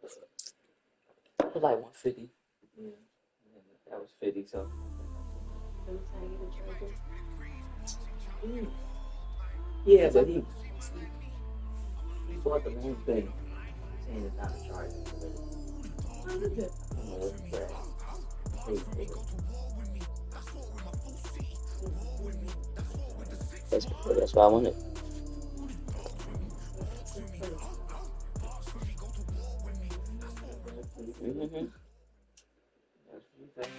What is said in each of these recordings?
It was like 150. Yeah, that was 50. So Every time you get a charger. mm. Yeah, but he bought the main thing, saying it's not a charger, but Oh, look good. I don't know what he said. I paid for it. That's why I wanted. Good place. Mm-hmm. That's what he said.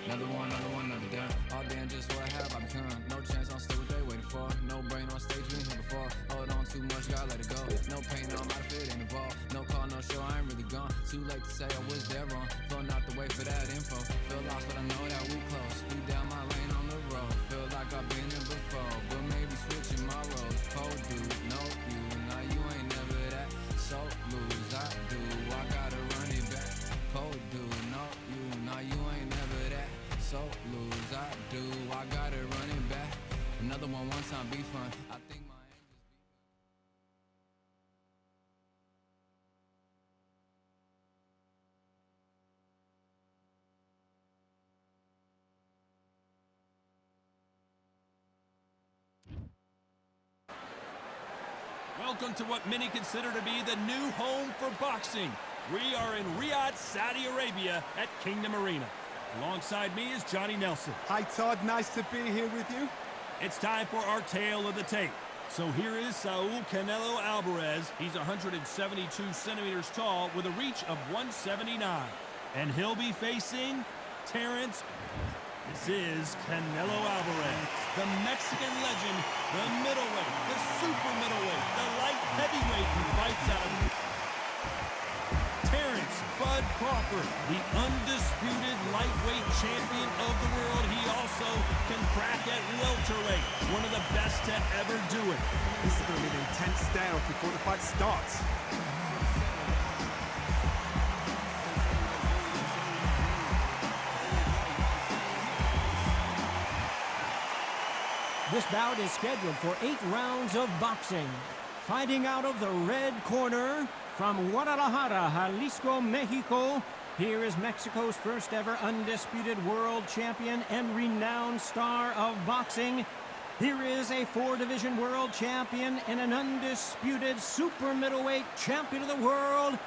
Another one, never done. All damn just what I have, I become. No chance, I'm still what they waiting for. No brain on stage, been here before. Hold on too much, gotta let it go. No pain, no matter if it ain't involved. No call, no show, I ain't really gone. Too late to say I was there wrong. Flown out the way for that info. Feel lost, but I know that we close. Speed down my lane on the road. Feel like I've been there before, but maybe switching my roles. Cold dude, no you. Now you ain't never that. So lose, I do. I gotta run it back. Cold dude, no you. Now you ain't never that. So lose, I do. I gotta run it back. Another one time be fun. I think my Welcome to what many consider to be the new home for boxing. We are in Riyadh, Saudi Arabia at Kingdom Arena. Alongside me is Johnny Nelson. Hi Todd, nice to be here with you. It's time for our tale of the tape. So here is Saul Canelo Alvarez. He's 172 centimeters tall with a reach of 179. And he'll be facing Terrence. This is Canelo Alvarez, the Mexican legend, the middleweight, the super middleweight, the light heavyweight who fights out of Terrence Bud Crawford, the undisputed lightweight champion of the world. He also can crack at welterweight, one of the best to ever do it. This is going to be an intense standoff before the fight starts. This bout is scheduled for 8 rounds of boxing. Fighting out of the red corner from Guadalajara, Jalisco, Mexico, here is Mexico's first ever undisputed world champion and renowned star of boxing. Here is a 4-division world champion and an undisputed super middleweight champion of the world,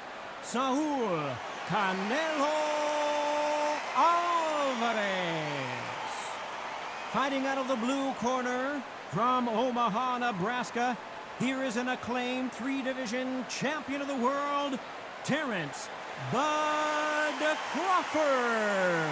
Saul Canelo Alvarez. Fighting out of the blue corner from Omaha, Nebraska, here is an acclaimed 3-division champion of the world, Terrence Bud Crawford.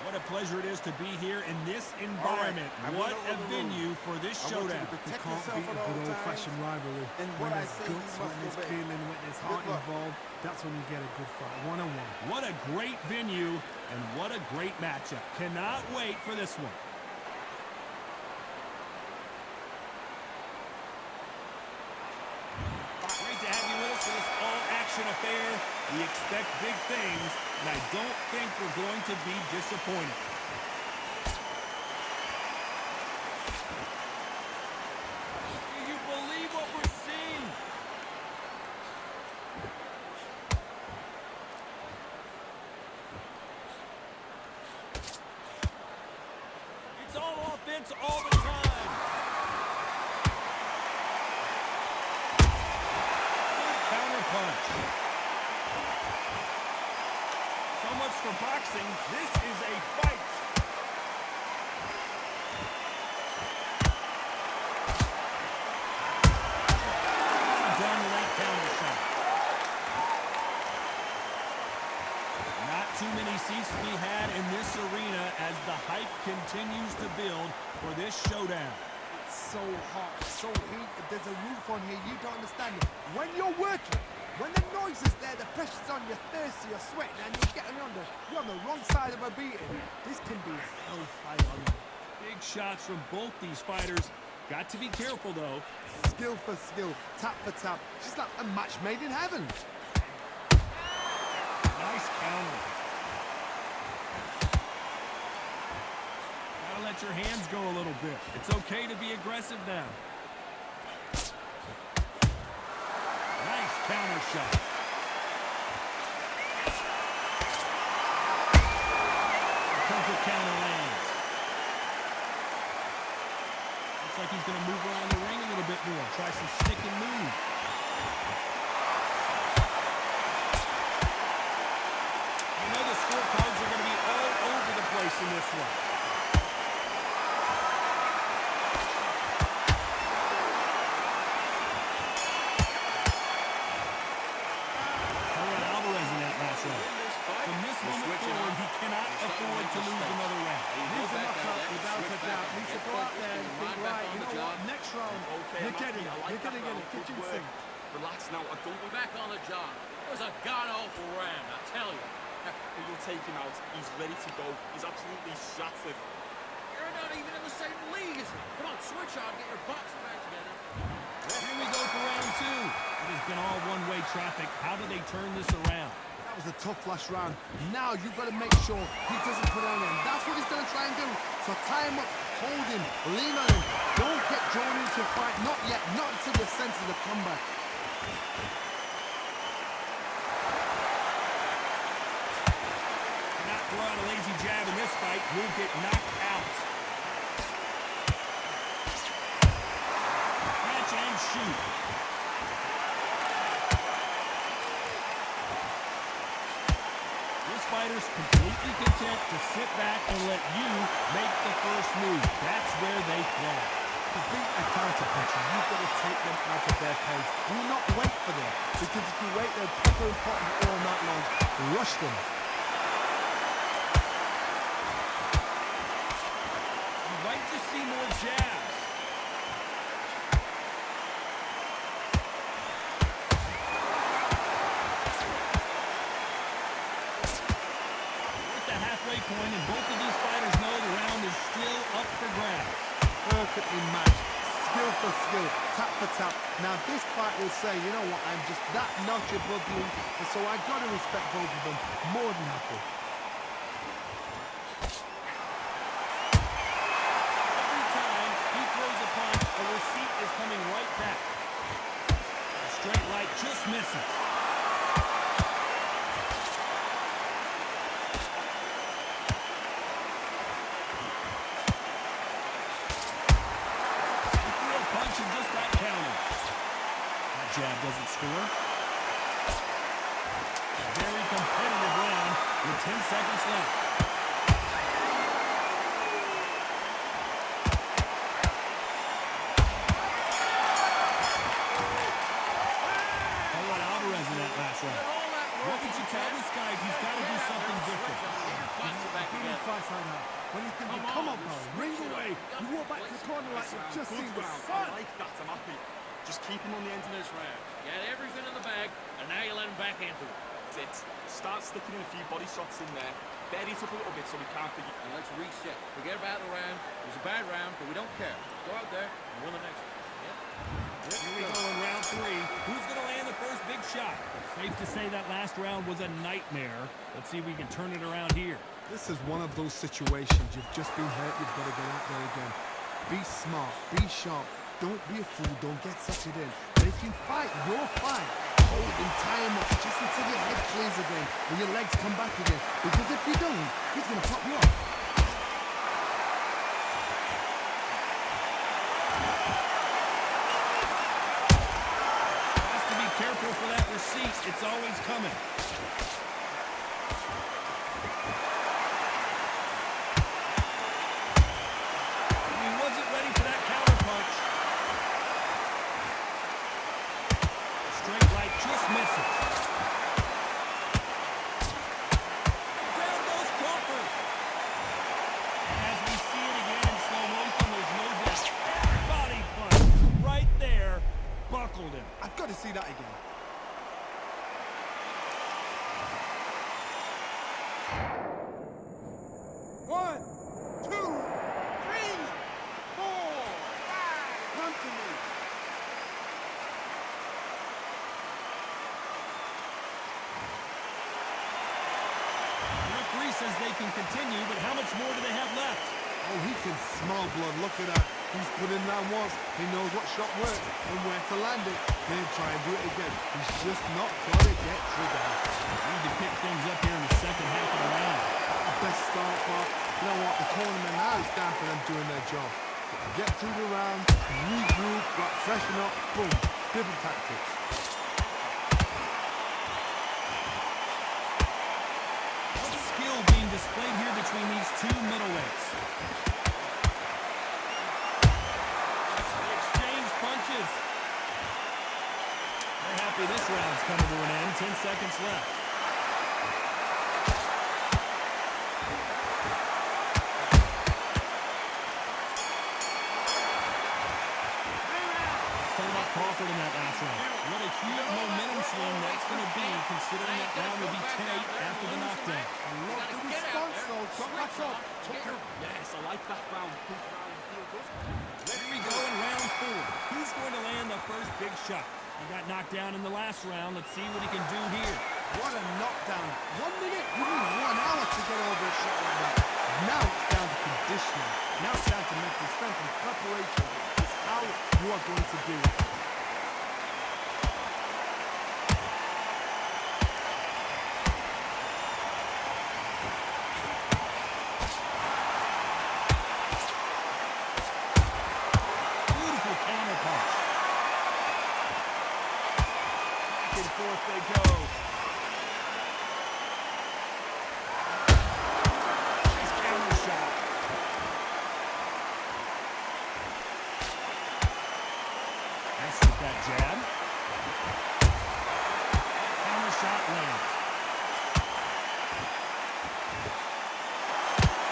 What a pleasure it is to be here in this environment. What a venue for this showdown. You can't beat a good old-fashioned rivalry. When there's guts, when there's feeling, when there's heart involved, that's when you get a good fight, one-on-one. What a great venue and what a great matchup. Cannot wait for this one. Great to have you with us for this all-action affair. We expect big things, and I don't think we're going to be disappointed. Do you believe what we're seeing? It's all offense all the time. Counter punch. So much for boxing. This is a fight. Done with that counter shot. Not too many seats to be had in this arena as the hype continues to build for this showdown. It's so hot, so heated, there's a roof on here, you don't understand it. When you're working, when the noise is there, the pressure's on, you're thirsty, you're sweating, and you're on the wrong side of a beating. This can be a hellfire on you. Big shots from both these fighters. Got to be careful, though. Skill for skill, tap for tap, just like a match made in heaven. Nice counter. Gotta let your hands go a little bit. It's okay to be aggressive now. Nice counter shot. Perfect counter lands. Looks like he's going to move around the ring a little bit more. Try some stick and move. You know the scorecards are going to be all over the place in this one. From this moment forward, he cannot afford to lose another round. He's a knockout without a doubt. Needs to go out there and think, right, you know what, next round, you're getting it, kitchen sink. Relax now, don't be back on the job. It was a god-awful round, I tell you. You'll take him out. He's ready to go. He's absolutely shattered. You're not even in the same league as me. Come on, switch on, get your butts back together. Here we go for round two. It has been all one-way traffic. How do they turn this around? That was a tough last round. Now you've got to make sure he doesn't put on him. That's what he's going to try and do. So tie him up, hold him, lean on him. Don't get drawn into a fight. Not yet. Not until your senses have come back. Do not throw out a lazy jab in this fight. You'll get knocked out. Catch and shoot. Fighters completely content to sit back and let you make the first move. That's where they thrive. To beat a counter-puncher, you've got to take them out of their pace. Do not wait for them, because if you wait, they'll pepper and pot you all night long. Rush them. You'd like to see more jabs. Point, and both of these fighters know the round is still up for grabs. Perfectly matched, skill for skill, tap for tap. Now this fight will say, you know what, I'm just that notch above you, and so I got to respect both of them more than happy. Every time he throws a punch, a receipt is coming right back. A straight right just misses. Jab doesn't score. A very competitive round with 10 seconds left. Alvarez in that last round. What would you tell this guy? He's got to do something different. Fights like that. When you think, come on, bro, ring away. You walk back to the corner like you've just seen the sun. I like that. I'm happy. Just keep him on the end of this round. You had everything in the bag, and now you let him back into it. That's it. Start sticking in a few body shots in there. Bury it up a little bit so we can't be... And let's reset. Forget about the round. It was a bad round, but we don't care. Go out there and win the next one. Here we go in round three. Who's going to land the first big shot? Safe to say that last round was a nightmare. Let's see if we can turn it around here. This is one of those situations. You've just been hurt. You've got to get out there again. Be smart. Be sharp. Don't be a fool. Don't get suckered in. But if you fight, your fight. Hold and tie him up just until your head clears again and your legs come back again. Because if you don't, he's going to pop you off. Has to be careful for that receipt. It's always coming. He wasn't ready for that counter punch. Straight right just misses. Down goes Crawford. As we see it again in slow motion, there's no doubt. Body punch right there. Buckled him. I've got to see that again. One, two, three, four, five. Come to me. says they can continue, but how much more do they have left? Oh, he can smell blood. Look at that. He's put in that once. He knows what shot worked and where to land it. Then try and do it again. He's just not got to get triggered. Need to pick things up here in the second half of the round. Best start, but you know what? The tournament now is down for them doing their job. Get through the round, regroup, freshen up, boom. Different tactics. What skill being displayed here between these two middleweights? They exchange punches. They're happy this round's coming to an end. 10 seconds left. Crawford in that last round. What a huge momentum swing that's going to be, considering that round will be 10-8 after the knockdown. I love the response, though. Come back up. Yes, I like that round. Good round. Feel good. Here we go in round 4. Who's going to land the first big shot? He got knocked down in the last round. Let's see what he can do here. What a knockdown. 1 minute? You need 1 hour to get over a shot like that. Now it's down to conditioning. Now it's down to mental strength and preparation. It's how you are going to do it. Forth they go. Nice counter shot. Nice with that jab. Counter shot lands.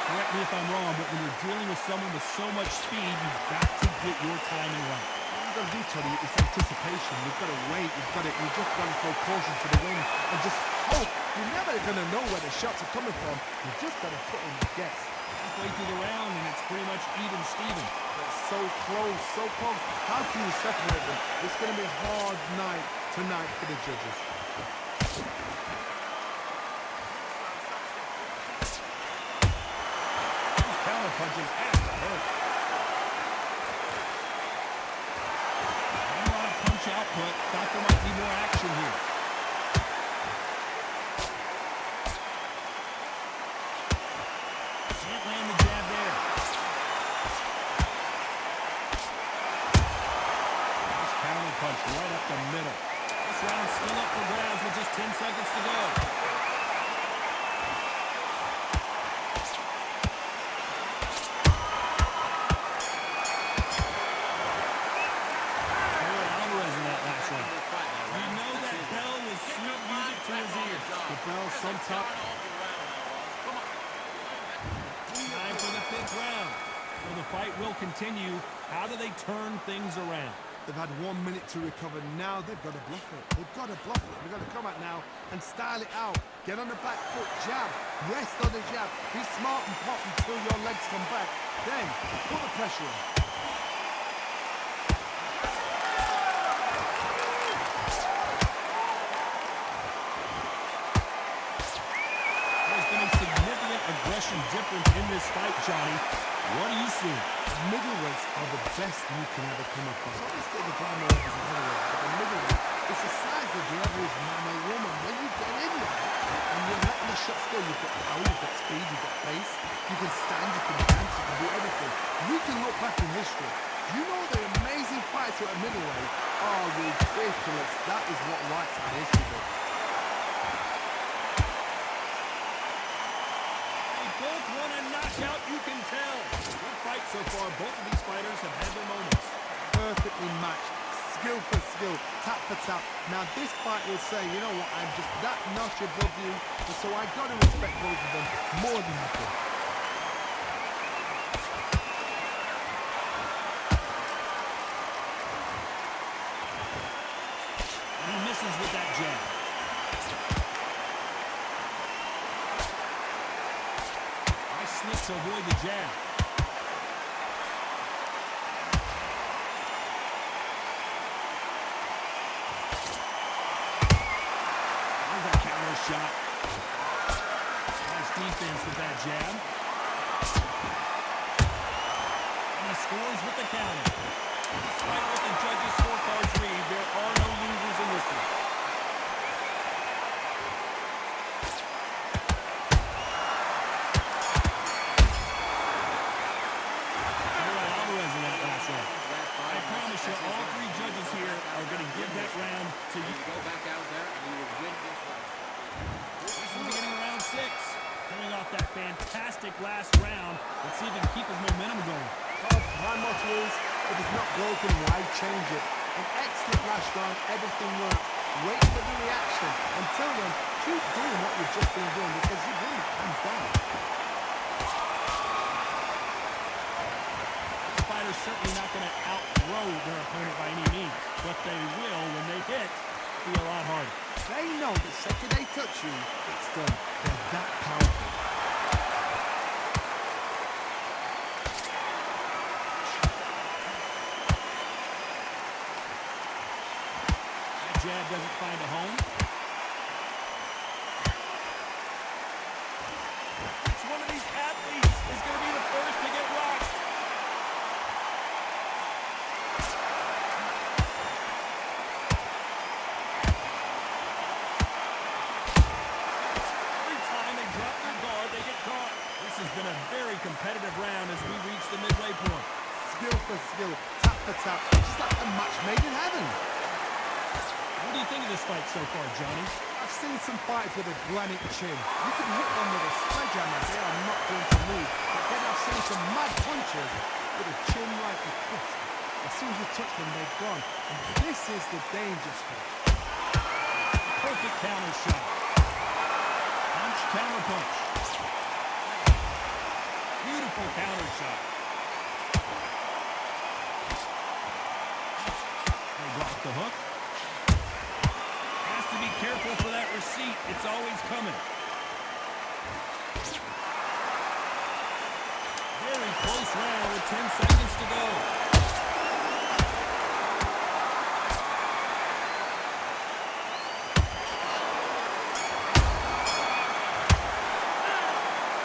Correct me if I'm wrong, but when you're dealing with someone with so much speed, you've got to get your timing right. You've got to do, Tony, it's anticipation. You've got to wait. You just got to throw caution to the wind and just hope. You're never going to know where the shots are coming from. You just got to put in a guess. Halfway through the round, and it's pretty much even Steven. So close, so close. How can you separate them? It's going to be a hard night tonight for the judges. Counter punches have to hurt. Output. Thought there might be more action here. Can't land the jab there. Nice counter punch right up the middle. This round's still up for grabs with just 10 seconds to go. Some top. Time for the 5th round. So the fight will continue. How do they turn things around? They've had 1 minute to recover. Now they've got to bluff it. They've got to bluff it. They've got to come out now and style it out. Get on the back foot, jab. Rest on the jab. Be smart and pop until your legs come back. Then put the pressure on. Aggression difference in this fight, Johnny. What do you see? Middleweights are the best you can ever come across. Obviously, the glamour is a middleweight, but the middleweight is the size of the average man or woman. When you get in there and you're letting the shots go, you've got power, you've got speed, you've got pace, you can stand, you can dance, you can do everything. You can look back in history. You know the amazing fights at a middleweight are ridiculous. That is what writes our history book. Both want a knockout, you can tell. Good fight so far. Both of these fighters have had their moments. Perfectly matched. Skill for skill. Tap for tap. Now this fight will say, you know what, I'm just that notch above you. And so I got to respect both of them more than nothing. He misses with that jab. Slip to avoid the jab. There's a counter shot. Nice defense with that jab. And he scores with the counter. Despite what the judges' scorecards read, there are no losers in this one. Alvarez in that last round. I promise you, all three judges here are going to give that round to you. Go back out there and you will win this round. This is the beginning of round 6. Coming off that fantastic last round. Let's see if he can keep his momentum going. My motto is, if it's not broken, why change it? An excellent last round, everything worked. Wait for the reaction. Until then, keep doing what you've just been doing because you've won it hands down. Fighters certainly not going to outthrow their opponent by any means, but they will, when they hit, be a lot harder. They know the second they touch you, it's done. They're that powerful. That jab doesn't find a home. Which one of these athletes is going to be the first to get rocked? This has been a very competitive round as we reach the midway point. Skill for skill, tap for tap, just like a match made in heaven. What do you think of this fight so far, Johnny? I've seen some fighters with a granite chin. You can hit them with a sledgehammer, they are not going to move. But then I've seen some mad punchers with a chin like a crisp. As soon as you touch them, they're gone. And this is the danger spot. Perfect counter shot. Punch, counter punch. Beautiful counter shot. They block the hook. Has to be careful for that receipt. It's always coming. Very close round with 10 seconds to go.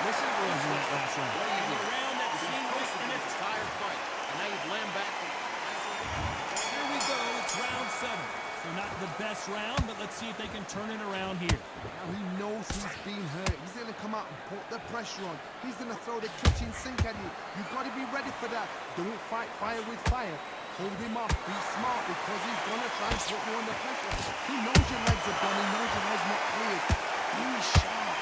Listen to in that last round. Round that seamless and it's Entire fight. And now you've lammed back. Here we go, it's round 7. So not the best round, but let's see if they can turn it around here. Now he knows he's been hurt. He's going to come out and put the pressure on. He's going to throw the kitchen sink at you. You've got to be ready for that. Don't fight fire with fire. Hold him off. Be smart because he's going to try and put you under pressure. He knows your legs are done. He knows your head's not cleared. Be sharp.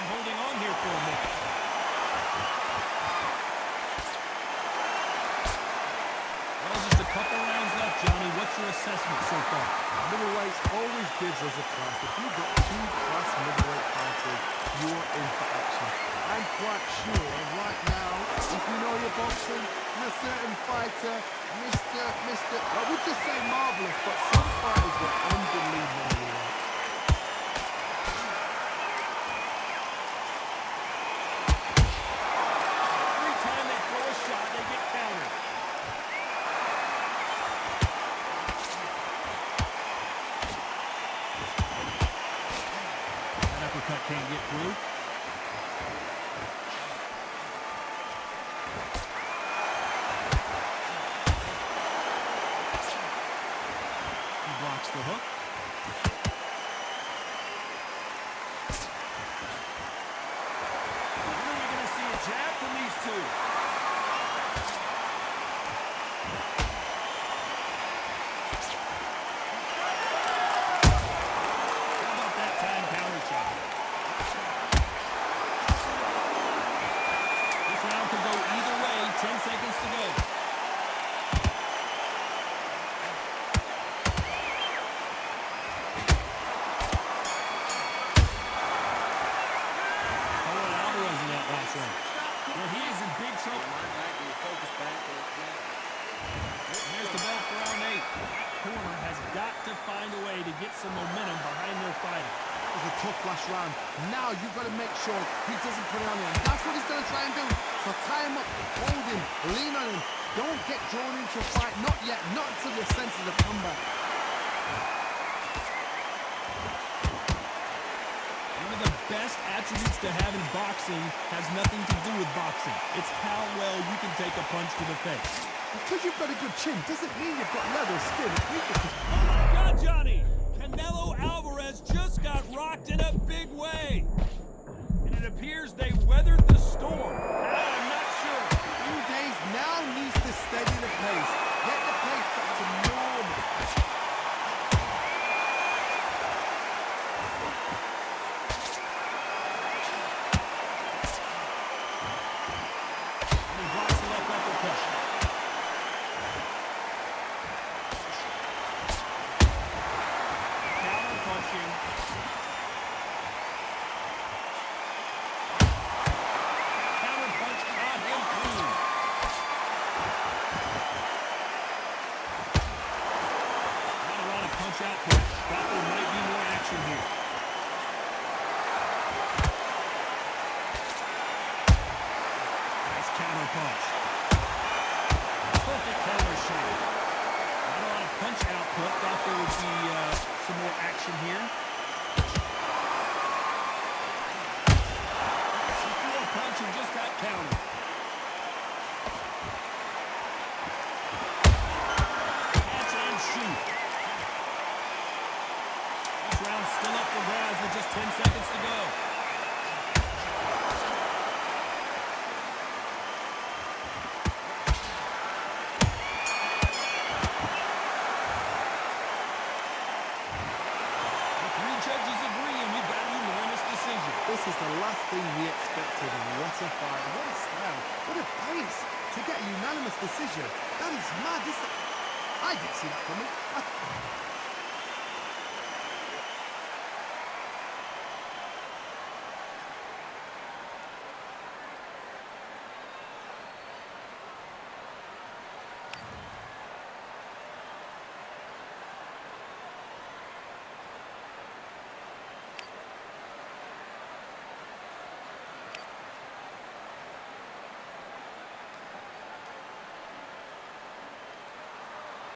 Holding on here for a minute. Well, just a couple rounds left, Johnny. What's your assessment so far? Middleweight always gives us a class. If you've got 2-class middleweight fighters, you're in for action. I'm quite sure right now, if you know your boxing, a certain fighter, I would just say marvelous, but some fighters were unbelievable. Can't get through. He blocks the hook. When are we going to see a jab from these two? How about that time counter shot? Round could go either way. 10 seconds to go. Alvarez in that last round. Well, he is in big trouble. Here's the bell for round 8. Corner has got to find a way to get some momentum behind their fighter. It was a tough last round. Now you've got to make sure he doesn't put it on him. That's what he's going to try and do. So tie him up, hold him, lean on him. Don't get drawn into a fight. Not yet. Not until your senses have come back. One of the best attributes to have in boxing has nothing to do with boxing. It's how well you can take a punch to the face. Because you've got a good chin doesn't mean you've got leather skin. It means you can... Oh my God, Johnny! Canelo Alvarez just got rocked in a big way. And it appears they weathered the storm. How? I'm not sure. Few days now needs to steady the pace. Get the pace back to normal. And he blocks the left uppercut. Counter punching. Counter punch caught him clean. Not a lot of punch output. Thought there might be more action here. Nice counter punch. Perfect counter shot. Not a lot of punch output. Thought there would be some more action here. She threw a punch and just got countered. Catch and shoot. This round's still up for grabs with just 10 seconds to go. The three judges agree, and we've got a unanimous decision. This is the last thing we expected. What a fight. What a style. What a pace. To get a unanimous decision. That is mad. I didn't see that coming.